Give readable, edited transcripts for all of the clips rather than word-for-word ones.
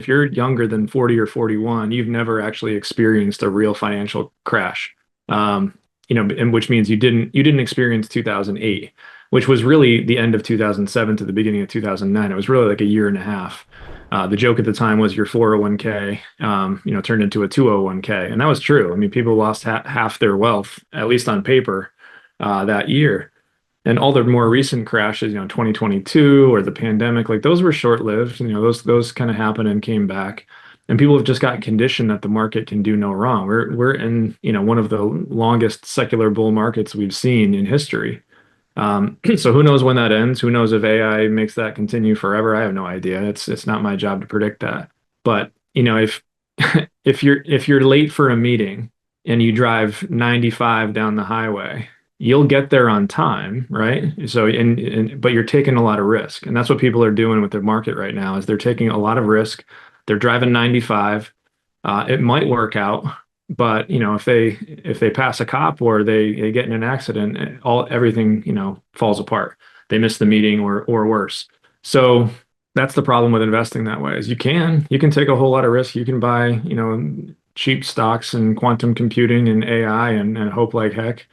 you're younger than 40 or 41, you've never actually experienced a real financial crash. And which means you didn't experience 2008, which was really the end of 2007 to the beginning of 2009. It was really like a year and a half. The joke at the time was your 401k, turned into a 201k, and that was true. I mean, people lost half their wealth, at least on paper, that year. And all the more recent crashes, 2022 or the pandemic, like those were short-lived. Those kind of happened and came back. And people have just gotten conditioned that the market can do no wrong. We're in, one of the longest secular bull markets we've seen in history. So who knows when that ends? Who knows if AI makes that continue forever? I have no idea. It's not my job to predict that. But if if you're late for a meeting and you drive 95 down the highway, you'll get there on time, right? So but you're taking a lot of risk. And that's what people are doing with their market right now is they're taking a lot of risk. They're driving 95. It might work out, but if they pass a cop or they get in an accident, everything falls apart. They miss the meeting or worse. So that's the problem with investing that way. Is you can take a whole lot of risk. You can buy cheap stocks in quantum computing and AI and hope like heck.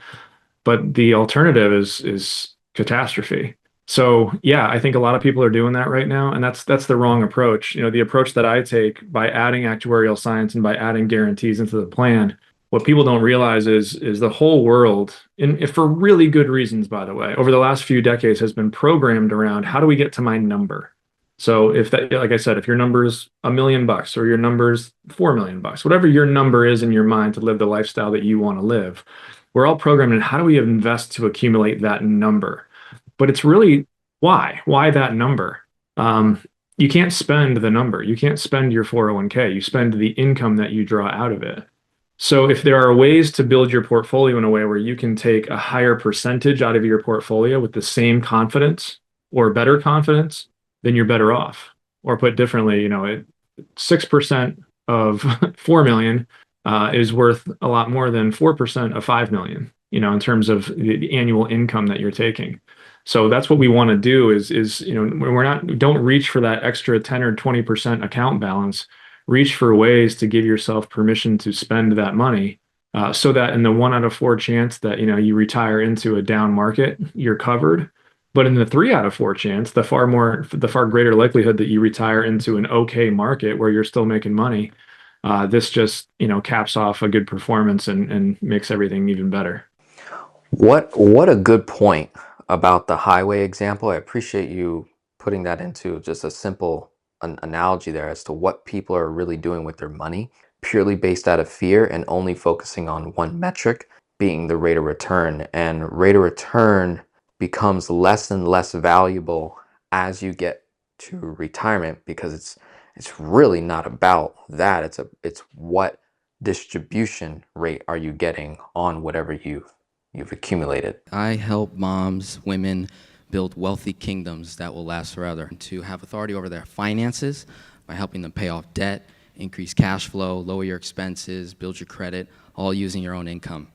But the alternative is catastrophe. So yeah, I think a lot of people are doing that right now, and that's the wrong approach. The approach that I take by adding actuarial science and by adding guarantees into the plan, what people don't realize is the whole world, and for really good reasons, by the way, over the last few decades has been programmed around how do we get to my number. So if that, like I said, if your number is $1 million or your number is $4 million, whatever your number is in your mind to live the lifestyle that you want to live, we're all programmed in how do we invest to accumulate that number. But it's really why that number? You can't spend the number. You can't spend your 401k. You spend the income that you draw out of it. So if there are ways to build your portfolio in a way where you can take a higher percentage out of your portfolio with the same confidence or better confidence, then you're better off. Or put differently, 6% of 4 million is worth a lot more than 4% of 5 million, in terms of the annual income that you're taking. So that's what we want to do is don't reach for that extra 10 or 20% account balance. Reach for ways to give yourself permission to spend that money, so that in the 1 out of 4 chance that you retire into a down market, you're covered. But in the 3 out of 4 chance, the far greater likelihood that you retire into an okay market where you're still making money, this just caps off a good performance and makes everything even better. What a good point about the highway example. I appreciate you putting that into just a simple analogy there as to what people are really doing with their money, purely based out of fear and only focusing on one metric, being the rate of return. And rate of return becomes less and less valuable as you get to retirement because it's really not about that. It's what distribution rate are you getting on whatever you've accumulated. I help moms, women build wealthy kingdoms that will last forever, and to have authority over their finances by helping them pay off debt, increase cash flow, lower your expenses, build your credit, all using your own income.